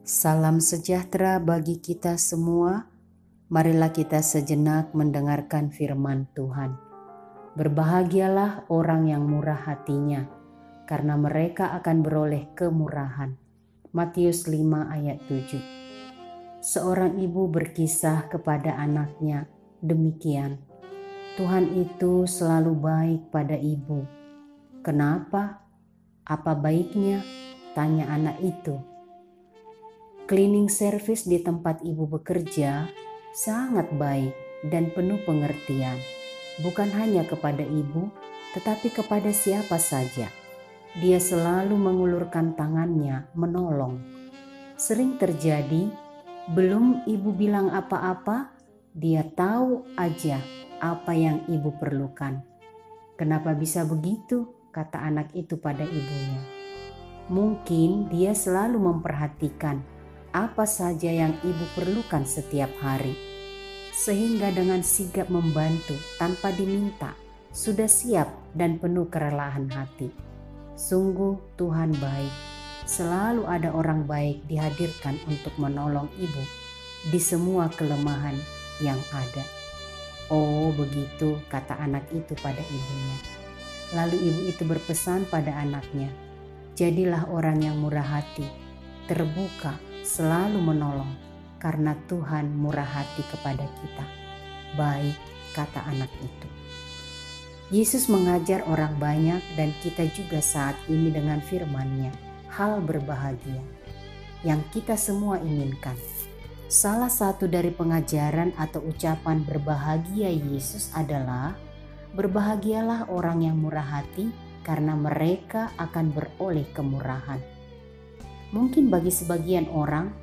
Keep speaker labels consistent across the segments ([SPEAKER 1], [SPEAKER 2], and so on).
[SPEAKER 1] Salam sejahtera bagi kita semua. Marilah kita sejenak mendengarkan firman Tuhan. Berbahagialah orang yang murah hatinya, karena mereka akan beroleh kemurahan. Matius 5 ayat 7. Seorang ibu berkisah kepada anaknya demikian, Tuhan itu selalu baik pada ibu. Kenapa? Apa baiknya? Tanya anak itu. Cleaning service di tempat ibu bekerja sangat baik dan penuh pengertian, bukan hanya kepada ibu, tetapi kepada siapa saja. Dia selalu mengulurkan tangannya menolong. Sering terjadi, belum ibu bilang apa-apa, dia tahu aja apa yang ibu perlukan. Kenapa bisa begitu? Kata anak itu pada ibunya. Mungkin dia selalu memperhatikan apa saja yang ibu perlukan setiap hari, sehingga dengan sigap membantu tanpa diminta, sudah siap dan penuh kerelaan hati. Sungguh Tuhan baik, selalu ada orang baik dihadirkan untuk menolong ibu di semua kelemahan yang ada. Oh begitu, kata anak itu pada ibunya. Lalu ibu itu berpesan pada anaknya, jadilah orang yang murah hati, terbuka, selalu menolong, karena Tuhan murah hati kepada kita. Baik, kata anak itu. Yesus mengajar orang banyak dan kita juga saat ini dengan firman-Nya, hal berbahagia yang kita semua inginkan. Salah satu dari pengajaran atau ucapan berbahagia Yesus adalah, berbahagialah orang yang murah hati karena mereka akan beroleh kemurahan. Mungkin bagi sebagian orang,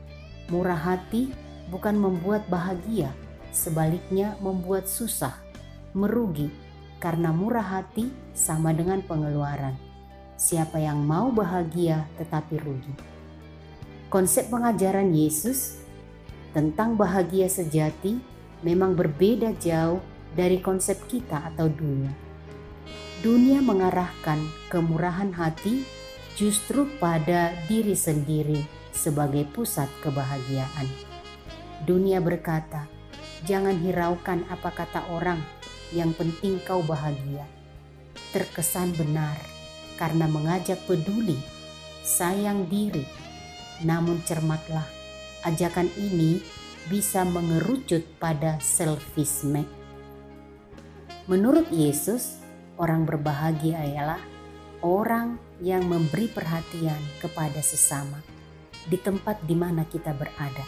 [SPEAKER 1] murah hati bukan membuat bahagia, sebaliknya membuat susah, merugi, karena murah hati sama dengan pengeluaran. Siapa yang mau bahagia tetapi rugi. Konsep pengajaran Yesus tentang bahagia sejati memang berbeda jauh dari konsep kita atau dunia. Dunia mengarahkan kemurahan hati justru pada diri sendiri sebagai pusat kebahagiaan. Dunia berkata, jangan hiraukan apa kata orang, yang penting kau bahagia. Terkesan benar karena mengajak peduli, sayang diri. Namun cermatlah, ajakan ini bisa mengerucut pada selfisme. Menurut Yesus, orang berbahagia ialah orang yang memberi perhatian kepada sesama di tempat di mana kita berada,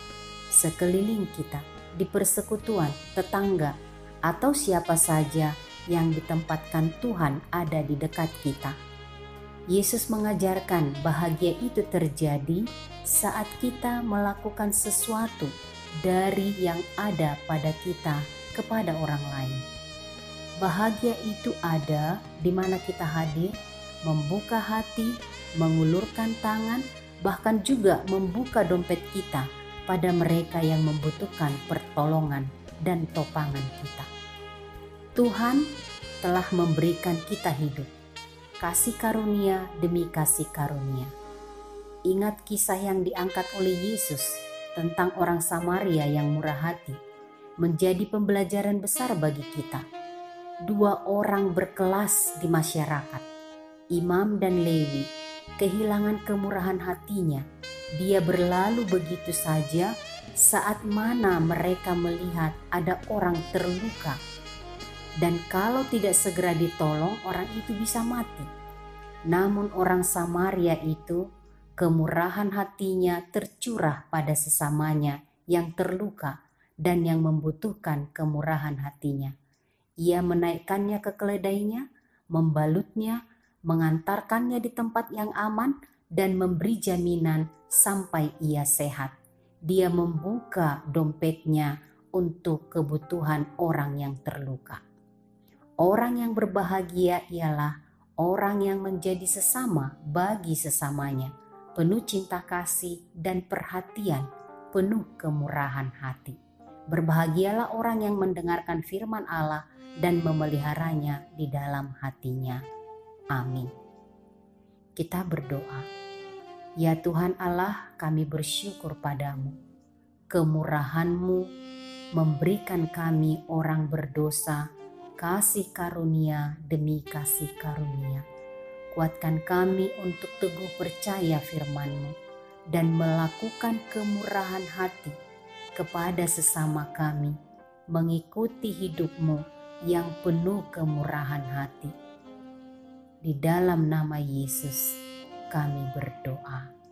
[SPEAKER 1] sekeliling kita, di persekutuan, tetangga, atau siapa saja yang ditempatkan Tuhan ada di dekat kita. Yesus mengajarkan bahagia itu terjadi saat kita melakukan sesuatu dari yang ada pada kita kepada orang lain. Bahagia itu ada di mana kita hadir, membuka hati, mengulurkan tangan, bahkan juga membuka dompet kita pada mereka yang membutuhkan pertolongan dan topangan kita. Tuhan telah memberikan kita hidup, kasih karunia demi kasih karunia. Ingat kisah yang diangkat oleh Yesus tentang orang Samaria yang murah hati, menjadi pembelajaran besar bagi kita. Dua orang berkelas di masyarakat, Imam dan Lewi, kehilangan kemurahan hatinya. Dia berlalu begitu saja saat mana mereka melihat ada orang terluka. Dan kalau tidak segera ditolong, orang itu bisa mati. Namun orang Samaria itu, kemurahan hatinya tercurah pada sesamanya yang terluka dan yang membutuhkan kemurahan hatinya. Ia menaikkannya ke keledainya, membalutnya, mengantarkannya di tempat yang aman, dan memberi jaminan sampai ia sehat. Dia membuka dompetnya untuk kebutuhan orang yang terluka. Orang yang berbahagia ialah orang yang menjadi sesama bagi sesamanya, penuh cinta kasih dan perhatian, penuh kemurahan hati. Berbahagialah orang yang mendengarkan firman Allah dan memeliharanya di dalam hatinya. Amin. Kita berdoa. Ya Tuhan Allah, kami bersyukur padamu. Kemurahan-Mu memberikan kami orang berdosa kasih karunia demi kasih karunia. Kuatkan kami untuk teguh percaya firman-Mu dan melakukan kemurahan hati kepada sesama kami, mengikuti hidup-Mu yang penuh kemurahan hati. Di dalam nama Yesus kami berdoa.